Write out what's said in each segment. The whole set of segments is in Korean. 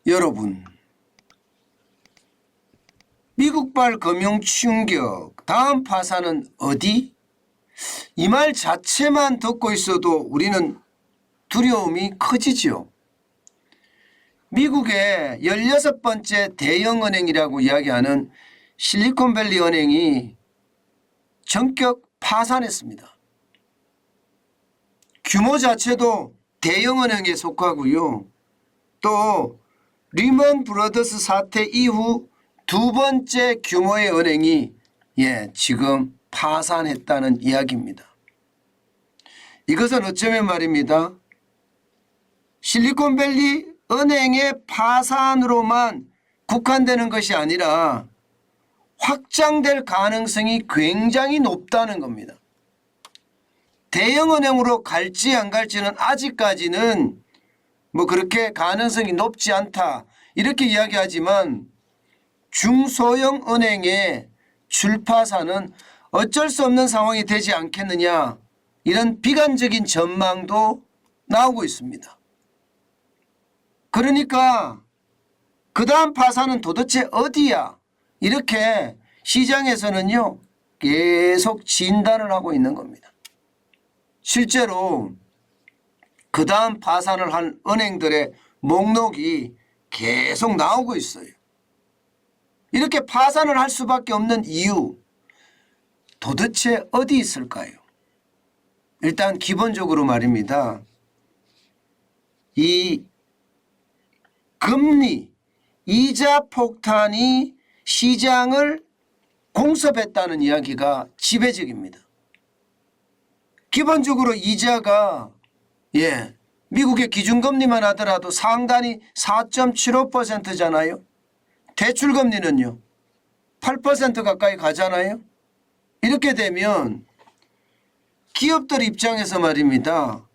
여러분, 미국발 금융 충격, 다음 파산은 어디? 이 말 자체만 듣고 있어도 우리는 두려움이 커지죠. 미국의 16번째 대형은행이라고 이야기하는 실리콘밸리 은행이 전격 파산했습니다. 규모 자체도 대형은행에 속하고요. 또 리먼 브러더스 사태 이후 두 번째 규모의 은행이 지금 파산했다는 이야기입니다. 이것은 어쩌면 말입니다. 실리콘밸리 은행의 파산으로만 국한되는 것이 아니라 확장될 가능성이 굉장히 높다는 겁니다. 대형은행으로 갈지 안 갈지는 아직까지는 그렇게 가능성이 높지 않다 이렇게 이야기하지만 중소형 은행의 줄파산은 어쩔 수 없는 상황이 되지 않겠느냐 이런 비관적인 전망도 나오고 있습니다. 그러니까 그 다음 파산은 도대체 어디야? 이렇게 시장에서는요 계속 진단을 하고 있는 겁니다. 실제로 그 다음 파산을 한 은행들의 목록이 계속 나오고 있어요. 이렇게 파산을 할 수밖에 없는 이유 도대체 어디 있을까요? 일단 기본적으로 말입니다. 이 금리, 이자 폭탄이 시장을 공습했다는 이야기가 지배적입니다. 기본적으로 이자가 미국의 기준금리만 하더라도 상단이 4.75%잖아요. 대출금리는요 8% 가까이 가잖아요. 이렇게 되면 기업들 입장에서 말입니다.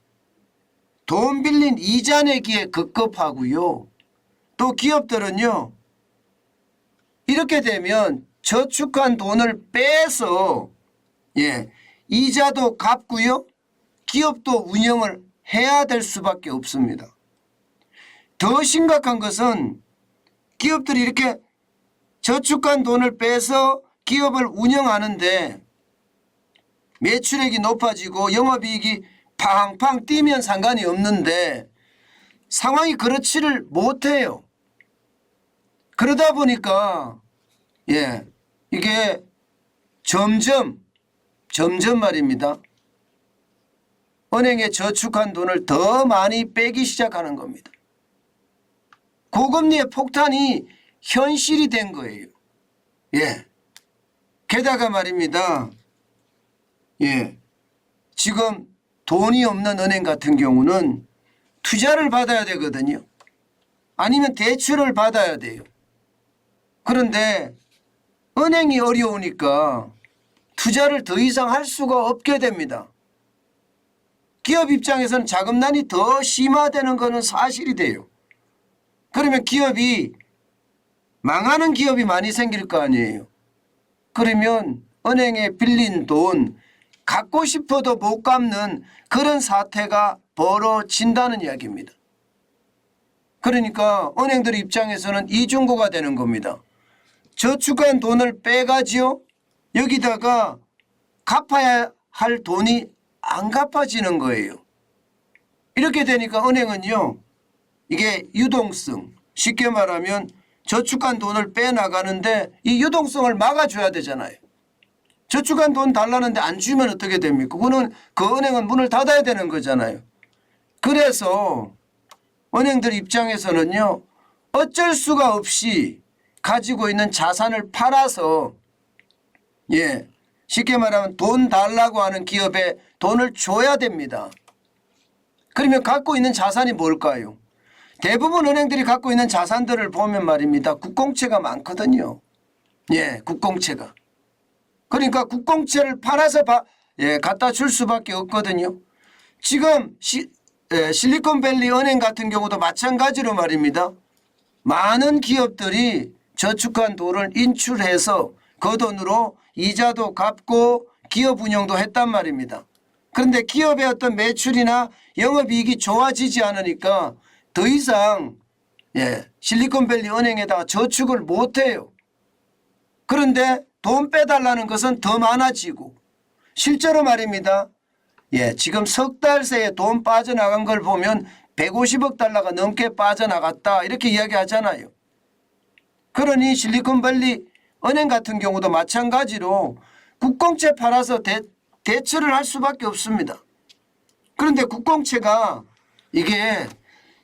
돈 빌린 이자 내기에 급급하고요. 또 기업들은요 이렇게 되면 저축한 돈을 빼서 이자도 갚고요. 기업도 운영을 해야 될 수밖에 없습니다. 더 심각한 것은 기업들이 이렇게 저축한 돈을 빼서 기업을 운영하는데 매출액이 높아지고 영업이익이 팡팡 뛰면 상관이 없는데 상황이 그렇지를 못해요. 그러다 보니까 이게 점점 말입니다. 은행에 저축한 돈을 더 많이 빼기 시작하는 겁니다. 고금리의 폭탄이 현실이 된 거예요. 게다가 말입니다. 지금 돈이 없는 은행 같은 경우는 투자를 받아야 되거든요. 아니면 대출을 받아야 돼요. 그런데 은행이 어려우니까 투자를 더 이상 할 수가 없게 됩니다. 기업 입장에서는 자금난이 더 심화되는 것은 사실이 돼요. 그러면 기업이 망하는 기업이 많이 생길 거 아니에요. 그러면 은행에 빌린 돈 갚고 싶어도 못 갚는 그런 사태가 벌어진다는 이야기입니다. 그러니까 은행들 입장에서는 이중고가 되는 겁니다. 저축한 돈을 빼가지요. 여기다가 갚아야 할 돈이 안 갚아지는 거예요. 이렇게 되니까 은행은요. 이게 유동성, 쉽게 말하면 저축한 돈을 빼나가는데 이 유동성을 막아줘야 되잖아요. 저축한 돈 달라는데 안 주면 어떻게 됩니까? 그 은행은 문을 닫아야 되는 거잖아요. 그래서 은행들 입장에서는요. 어쩔 수가 없이 가지고 있는 자산을 팔아서 쉽게 말하면 돈 달라고 하는 기업에 돈을 줘야 됩니다. 그러면 갖고 있는 자산이 뭘까요? 대부분 은행들이 갖고 있는 자산들을 보면 말입니다. 국공채가 많거든요. 국공채가. 그러니까 국공채를 팔아서 갖다 줄 수밖에 없거든요. 지금 실리콘밸리 은행 같은 경우도 마찬가지로 말입니다. 많은 기업들이 저축한 돈을 인출해서 그 돈으로 이자도 갚고 기업 운영도 했단 말입니다. 그런데 기업의 어떤 매출이나 영업이익이 좋아지지 않으니까 더 이상 실리콘밸리 은행에다가 저축을 못해요. 그런데 돈 빼달라는 것은 더 많아지고 실제로 말입니다. 지금 석 달 새에 돈 빠져나간 걸 보면 150억 달러가 넘게 빠져나갔다 이렇게 이야기하잖아요. 그러니 실리콘밸리 은행 같은 경우도 마찬가지로 국공채 팔아서 대출을 할 수밖에 없습니다. 그런데 국공채가 이게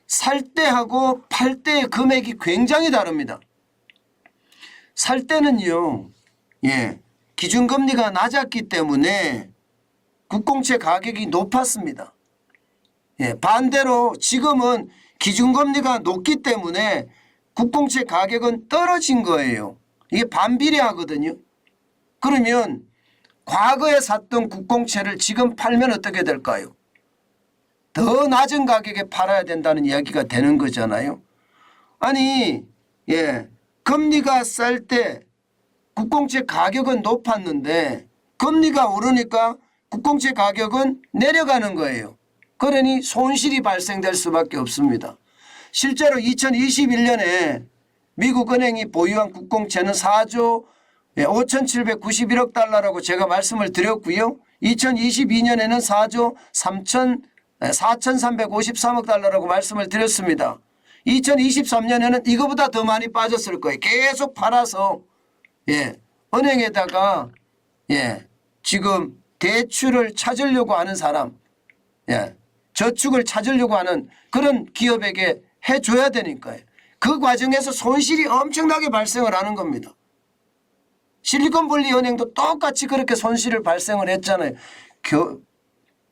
살 때하고 팔 때의 금액이 굉장히 다릅니다. 살 때는요, 기준금리가 낮았기 때문에 국공채 가격이 높았습니다. 반대로 지금은 기준금리가 높기 때문에 국공채 가격은 떨어진 거예요. 이게 반비례하거든요. 그러면 과거에 샀던 국공채를 지금 팔면 어떻게 될까요? 더 낮은 가격에 팔아야 된다는 이야기가 되는 거잖아요. 아니, 금리가 쌀 때 국공채 가격은 높았는데 금리가 오르니까 국공채 가격은 내려가는 거예요. 그러니 손실이 발생될 수밖에 없습니다. 실제로 2021년에 미국 은행이 보유한 국공채는 4조 5,791억 달러라고 제가 말씀을 드렸고요. 2022년에는 4조 4,353억 달러라고 말씀을 드렸습니다. 2023년에는 이거보다 더 많이 빠졌을 거예요. 계속 팔아서 은행에다가 지금 대출을 찾으려고 하는 사람, 저축을 찾으려고 하는 그런 기업에게 해줘야 되니까요. 그 과정에서 손실이 엄청나게 발생을 하는 겁니다. 실리콘밸리 은행도 똑같이 그렇게 손실을 발생을 했잖아요.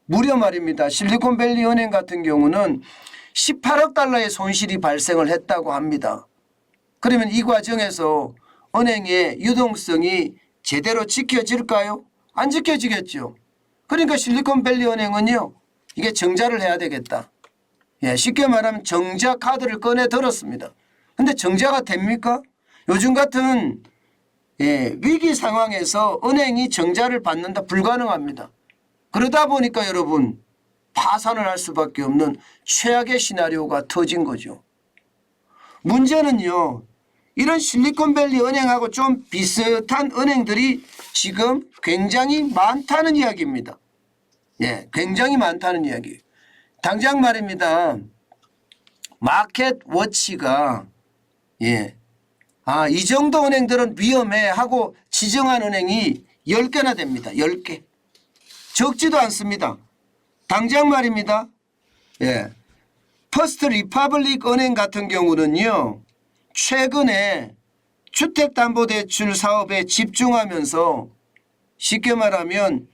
무려 말입니다. 실리콘밸리 은행 같은 경우는 18억 달러의 손실이 발생을 했다고 합니다. 그러면 이 과정에서 은행의 유동성이 제대로 지켜질까요? 안 지켜지겠죠. 그러니까 실리콘밸리 은행은요, 이게 정자를 해야 되겠다. 쉽게 말하면 정자 카드를 꺼내 들었습니다. 근데 정자가 됩니까? 요즘 같은 위기 상황에서 은행이 정자를 받는다 불가능합니다. 그러다 보니까 여러분 파산을 할 수밖에 없는 최악의 시나리오가 터진 거죠. 문제는요, 이런 실리콘밸리 은행하고 좀 비슷한 은행들이 지금 굉장히 많다는 이야기입니다. 굉장히 많다는 이야기. 당장 말입니다. 마켓워치가 이 정도 은행들은 위험해 하고 지정한 은행이 10개나 됩니다. 10개. 적지도 않습니다. 당장 말입니다. 퍼스트 리퍼블릭 은행 같은 경우는요, 최근에 주택담보대출 사업에 집중하면서 쉽게 말하면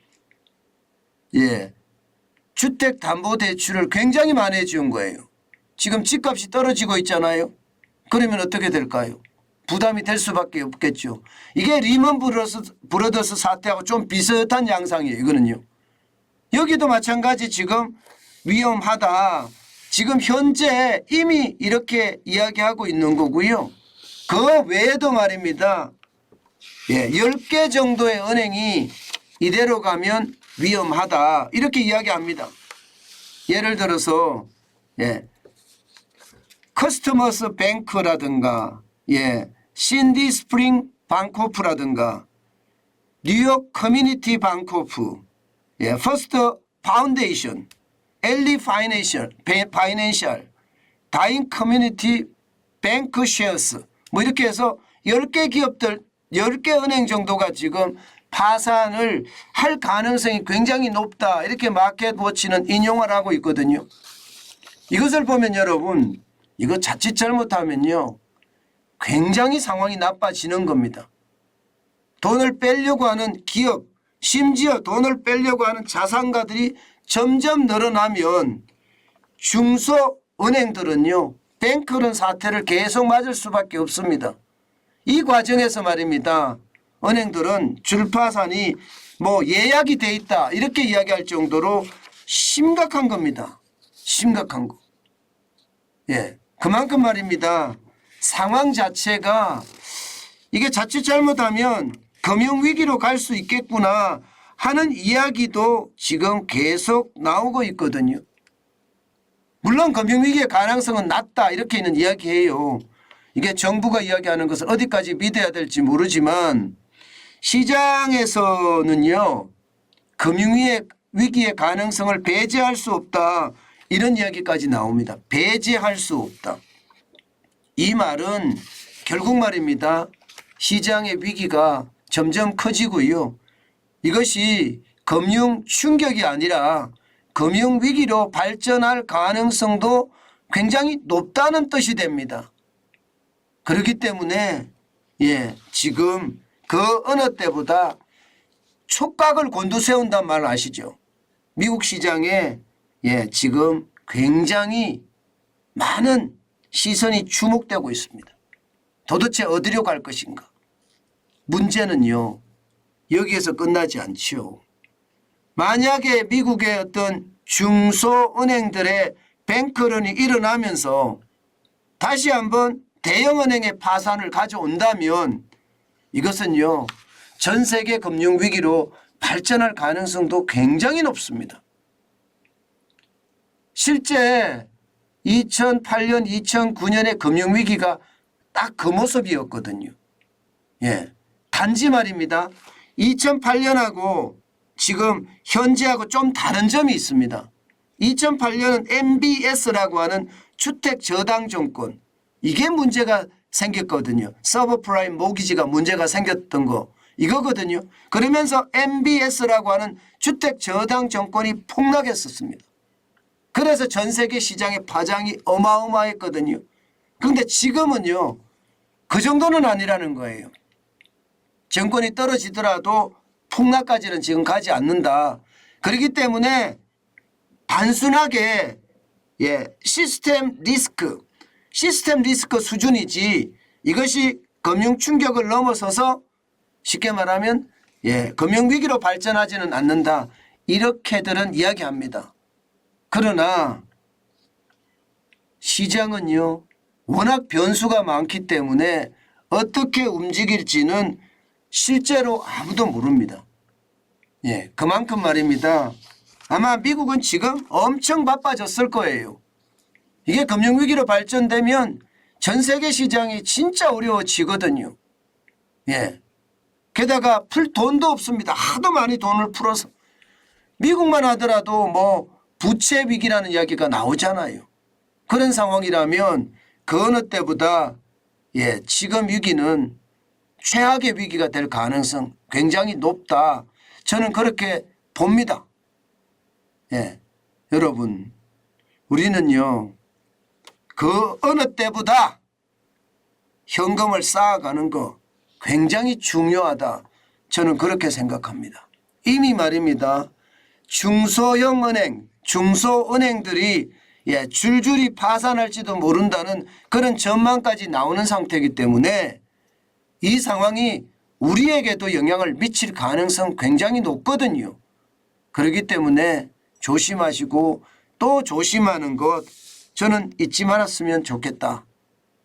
주택담보대출을 굉장히 많이 해준 거예요. 지금 집값이 떨어지고 있잖아요. 그러면 어떻게 될까요? 부담이 될 수밖에 없겠죠. 이게 리먼 브러더스 사태하고 좀 비슷한 양상이에요. 이거는요. 여기도 마찬가지 지금 위험하다. 지금 현재 이미 이렇게 이야기하고 있는 거고요. 그 외에도 말입니다. 10개 정도의 은행이 이대로 가면 위험하다. 이렇게 이야기합니다. 예를 들어서 커스터머스 뱅크라든가 신디 스프링 방코프라든가 뉴욕 커뮤니티 방코프 퍼스트 파운데이션 엘리 파이낸셜 다인 커뮤니티 뱅크 쉐어스 뭐 이렇게 해서 10개 기업들 10개 은행 정도가 지금 파산을 할 가능성이 굉장히 높다. 이렇게 마켓워치는 인용을 하고 있거든요. 이것을 보면 여러분 이거 자칫 잘못하면요 굉장히 상황이 나빠지는 겁니다. 돈을 빼려고 하는 기업 심지어 돈을 빼려고 하는 자산가들이 점점 늘어나면 중소은행들은요 뱅크런 사태를 계속 맞을 수밖에 없습니다. 이 과정에서 말입니다. 은행들은 줄파산이 예약이 돼 있다 이렇게 이야기할 정도로 심각한 겁니다. 심각한 거. 그만큼 말입니다. 상황 자체가 이게 자칫 잘못하면 금융위기로 갈 수 있겠구나 하는 이야기도 지금 계속 나오고 있거든요. 물론 금융위기의 가능성은 낮다 이렇게는 이야기해요. 이게 정부가 이야기하는 것을 어디까지 믿어야 될지 모르지만 시장에서는요. 금융위기의 가능성을 배제할 수 없다. 이런 이야기까지 나옵니다. 배제할 수 없다. 이 말은 결국 말입니다. 시장의 위기가 점점 커지고요. 이것이 금융 충격이 아니라 금융 위기로 발전할 가능성도 굉장히 높다는 뜻이 됩니다. 그렇기 때문에 지금 그 어느 때보다 촉각을 곤두세운단 말 아시죠? 미국 시장에 지금 굉장히 많은 시선이 주목되고 있습니다. 도대체 어디로 갈 것인가? 문제는요. 여기에서 끝나지 않죠. 만약에 미국의 어떤 중소은행들의 뱅크런이 일어나면서 다시 한번 대형은행의 파산을 가져온다면 이것은요. 전 세계 금융위기로 발전할 가능성도 굉장히 높습니다. 실제 2008년, 2009년의 금융위기가 딱 그 모습이었거든요. 단지 말입니다. 2008년하고 지금 현재하고 좀 다른 점이 있습니다. 2008년은 MBS라고 하는 주택저당증권 이게 문제가 생겼거든요. 서브프라임 모기지가 문제가 생겼던 거 이거거든요. 그러면서 MBS라고 하는 주택저당증권이 폭락했었습니다. 그래서 전 세계 시장의 파장이 어마어마했거든요. 그런데 지금은요. 그 정도는 아니라는 거예요. 정권이 떨어지더라도 폭락까지는 지금 가지 않는다. 그렇기 때문에 단순하게 시스템 리스크 수준이지 이것이 금융 충격을 넘어서서 쉽게 말하면 금융위기로 발전하지는 않는다. 이렇게들은 이야기합니다. 그러나 시장은요. 워낙 변수가 많기 때문에 어떻게 움직일지는 실제로 아무도 모릅니다. 그만큼 말입니다. 아마 미국은 지금 엄청 바빠졌을 거예요. 이게 금융위기로 발전되면 전 세계 시장이 진짜 어려워지거든요. 게다가 풀 돈도 없습니다. 하도 많이 돈을 풀어서. 미국만 하더라도 뭐 부채 위기라는 이야기가 나오잖아요. 그런 상황이라면 그 어느 때보다 지금 위기는 최악의 위기가 될 가능성 굉장히 높다. 저는 그렇게 봅니다. 여러분 우리는요. 그 어느 때보다 현금을 쌓아가는 거 굉장히 중요하다. 저는 그렇게 생각합니다. 이미 말입니다. 중소형 은행, 중소은행들이 줄줄이 파산할지도 모른다는 그런 전망까지 나오는 상태이기 때문에 이 상황이 우리에게도 영향을 미칠 가능성 굉장히 높거든요. 그렇기 때문에 조심하시고 또 조심하는 것 저는 잊지 말았으면 좋겠다.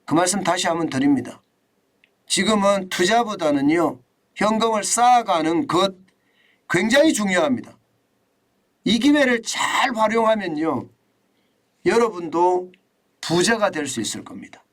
그 말씀 다시 한번 드립니다. 지금은 투자보다는요. 현금을 쌓아가는 것 굉장히 중요합니다. 이 기회를 잘 활용하면요. 여러분도 부자가 될 수 있을 겁니다.